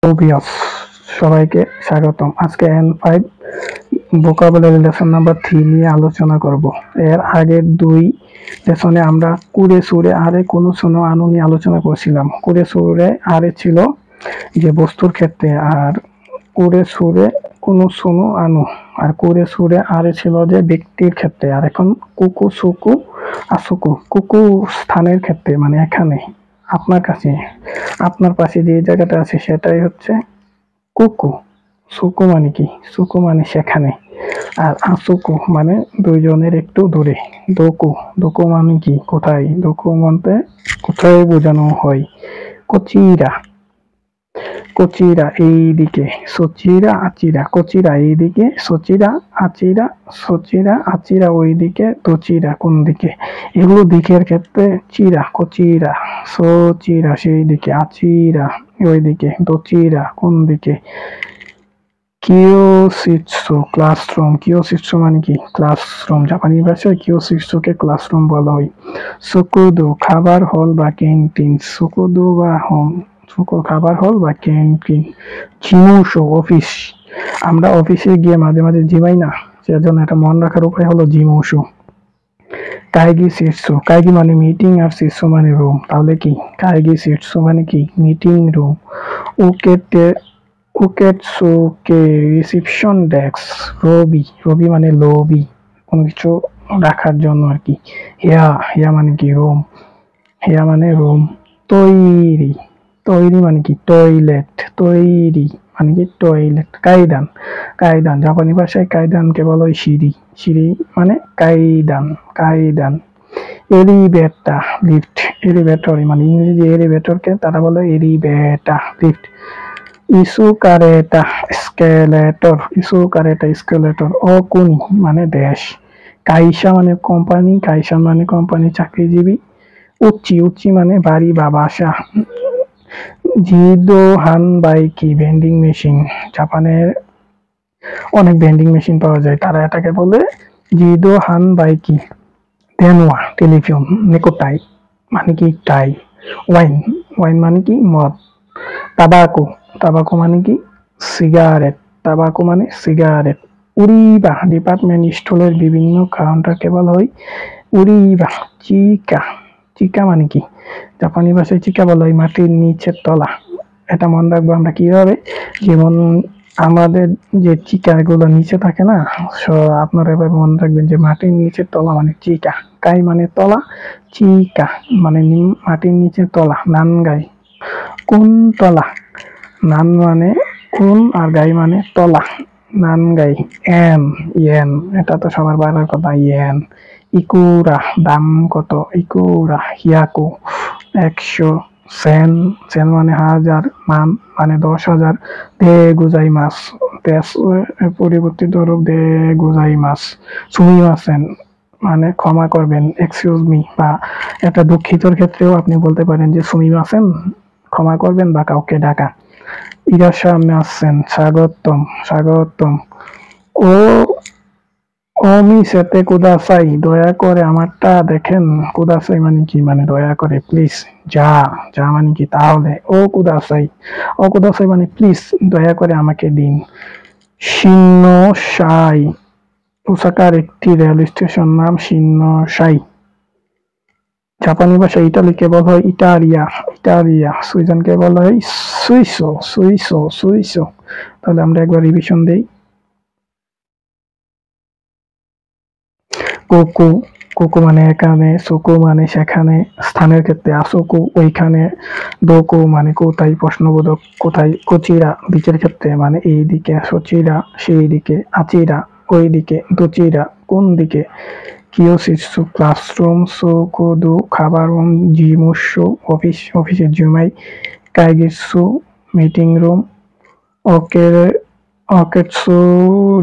Viewers সবাইকে স্বাগতম। আজকে N5 ভোকাবুলারি লেসন নাম্বার 3 নিয়ে আলোচনা করব। এর আগের দুই লেসনে আমরা কুরে সুরে আরে কোনো শোনো আনু নিয়ে আলোচনা করছিলাম। কুরে সুরে আরে ছিল যে বস্তুর ক্ষেত্রে, আর কুরে সুরে কোনো শোনো আনু আর কুরে সুরে আরে ছিল যে ব্যক্তির ক্ষেত্রে। আর এখন কুকু সুকু আসুকু, কুকু স্থানের ক্ষেত্রে, মানে এখানে আপনার কাছে, আপনার পাশে যে জায়গাটা আছে সেটাই হচ্ছে কুকু। সুকু মানে কি? সুকু মানে সেখানে। আর আসুকু মানে দুইজনের একটু দূরে। দোকু, দোকু মানে কি? কোথায়। দোকু মানে কোথায় বোঝানো হয়। কচিরা, কচিরা এইদিকে। সচিরা আচিরা, কচিরা এইদিকে, সচিরা আচিরা, সচিরা আচিরা ওইদিকে, দচিরা কোন দিকে। এগুলো দিকের ক্ষেত্রে চিরা, কচিরা, সচিরা সেই দিকে, আচিরা ওইদিকে, দচিরা কোন দিকে। কিয়োশিৎসু ক্লাসরুম, কিয়োশিৎসু মানে কি? ক্লাসরুম। জাপানি ভাষায় কিয়োশিৎসুকে ক্লাসরুম বলা হয়। সুকুদু খাবার হল বা ক্যান্টিন, সুকুদু বা হোম, খাবার হল বা ক্যান্টিন। জিমুশো অফিস, আমরা অফিসে গিয়ে মাঝে মাঝে জিমাই না, সেজন্য এটা মনে রাখার উপায় হলো জিমুশো। কাইগি সিটসু, কাইগি মানে মিটিং আর সিটসু মানে রুম, তাহলে কি কাইগি সিটসু মানে কি? Meeting room. ওকেটে, ওকেটসুকে রিসিপশন ডেস্ক। রবি, রবি মানে লবি, কোনো কিছু রাখার জন্য আর কি। হেয়া, হেয়া মানে কি? রুম, হেয়া মানে রুম। তৈরি, তৈরি মানে কি? টয়লেট, তৈরি মানে কি? টয়লেট। কাইদান, কাইদান জাপানি ভাষায় কাইদানকে বলা হয় সিঁড়ি, সিঁড়ি মানে কাইদান, কাইদান। এলিভেটর লিফট, এলিভেটর মানে ইংরেজি এলিভেটরকে তারা বলে এলিভেটর লিফট। ইসুকারেটা স্কেলেটর, ইসুকারেটা স্কেলেটর। অকুনি মানে দেশ। কাইসা মানে কোম্পানি, কাইসা মানে কোম্পানি, চাকরিজীবী। উচ্চি, উচ্চি মানে বাড়ি বা বাসা। জিদো হান বাইকি ভেন্ডিং মেশিন, জাপানের অনেক ভেন্ডিং মেশিন পাওয়া যায়, তারা এটাকে বলে জিদো হান বাইকি। দেনওয়া টেলিফোন, নেকোটাই মানে কি? টাই। ওয়াইন, ওয়াইন মানে কি? মদ। তাবাকু, তাবাকু মানে কি? সিগারেট, তাবাকু মানে সিগারেট। উরিবা ডিপার্টমেন্ট স্টোরের বিভিন্ন কাউন্টারকে বলা হয় উরিবা। চিকা, চিকা মানে কি? জাপানি ভাষায় চিকা বলা হয় মাটির নিচের তলা। এটা মনে রাখবো আমরা কিভাবে, যেমন আমাদের যে চিকা গুলো নিচে থাকে না, আপনারা এবার মনে রাখবেন যে মাটির নিচের তলা মানে চিকা। কাই মানে তলা, চিকা মানে মাটির নিচের তলা। নানগাই কোন তলা, নান মানে কোন আর গাই মানে তলা। নানগাই। এন, ইয়েন এটা তো সবার বাড়ার কথা, ইয়েন। ইকুরা দাম কত, ইকুরা। হিয়াকু 100, সেন, সেন মানে হাজার, মান মানে 10,000। দে গুজাই মাস, দেশ পরিবর্তিত রূপ দে গুজাই মাস। সুমিমাসেন মানে ক্ষমা করবেন, এক্সকিউজ মি, বা এটা দুঃখিতর ক্ষেত্রেও আপনি বলতে পারেন যে সুমিমাসেন ক্ষমা করবেন, বা কাউকে ডাকা। ইরাশামাসেন স্বাগতম, স্বাগতম। ও ওমিসেতে কুদাসাই দয়া করে আমারটা দেখেন। কুদাসাই মানে কি? মানে দয়া করে, প্লিজ। যা, যা মানে কি? তাহলে। ও কুদাসাই, ও কুদাসাই মানে প্লিজ দয়া করে আমাকে দিন। শিন্নোসাই ওসাকার একটি রেল স্টেশন নাম শিন্নোসাই। জাপানি ভাষায় ইটালিকে বলা হয় ইটালিয়া, ইটালিয়া। সুইজানকে বলা হয় সুইসো, সুইসো, সুইসো। তাহলে আমরা একবার রিভিশন দেই। কোকু, কোকু মানে এখানে, সুকু মানে সেখানে, স্থানের ক্ষেত্রে আসুকু ওইখানে, দোকু মানে কোথায় প্রশ্নবোধক, কোথায়। কচিরা দিকের ক্ষেত্রে মানে এইদিকে, সচিরা সেই দিকে, আচিরা ওইদিকে, দচিরা কোন দিকে। কিয়োশিৎসু ক্লাসরুম, সুকুদু খাবার রুম, জিমুশু অফিস, অফিসে জুমাই। কাইগিৎসু মিটিং রুম। ওকে, ওকেটসু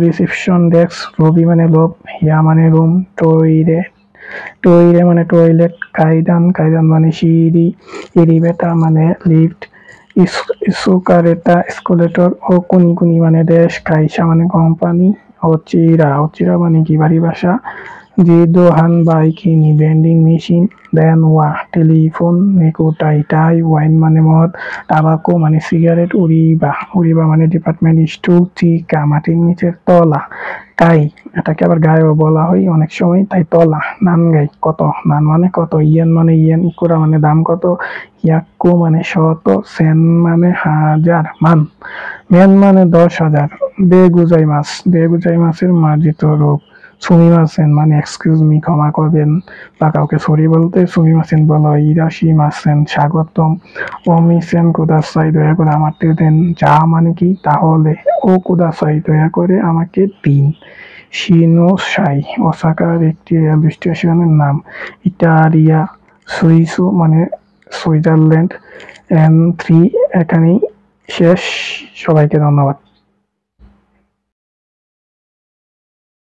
রিসিপশন ডেস্ক। রবি মানে লোভ, হিয়া মানে রুম। টয়লেট, টয়লে মানে টয়লেট। কাইদান, কাইদান মানে সিঁড়ি। এলিভেটর মানে লিফট। ইসুকারেটা এসকেলেটর। ও কুনি, কুনি মানে দেশ। কাইসা মানে কোম্পানি। অচিরা, অচিরা মানে কি? বাড়ি বাসা। Jidohan Baikini vending machine, Denwa telephone নেকোটাই টাই ওয়াইন মানে মদ, টাবাকো মানে সিগারেট, উড়িবা মানে ডিপার্টমেন্ট স্টোর, চিকা মাটির নিচের তলা, কাই এটাকে আবার গায়েও বলা হয় অনেক সময় তাই তলা, নানগাই কত, নান মানে কত, ইয়েন মানে ইয়েন, ইকুরা মানে দাম কত, ইয়াক্কু মানে শত, সেন মানে হাজার, মেন মানে 10,000, দে গুজাই মার্জিত রূপ, সুমিমাসেন মানে এক্সকিউজ মি ক্ষমা করবেন বা কাউকে সরি বলতে সুমিমাসেন বলা হয়, ইরাশিমাসেন স্বাগতম, ওমিসেন কুদাসাই দয়া করে আমাকে দেন, যা মানে কি তাহলে, ও কুদাসাই দয়া করে আমাকে দিন, শিনোসাই ওসাকার একটি রেল স্টেশনের নাম, ইটারিয়া সুইসু মানে সুইজারল্যান্ড, এন থ্রি এখানেই শেষ। সবাইকে ধন্যবাদ।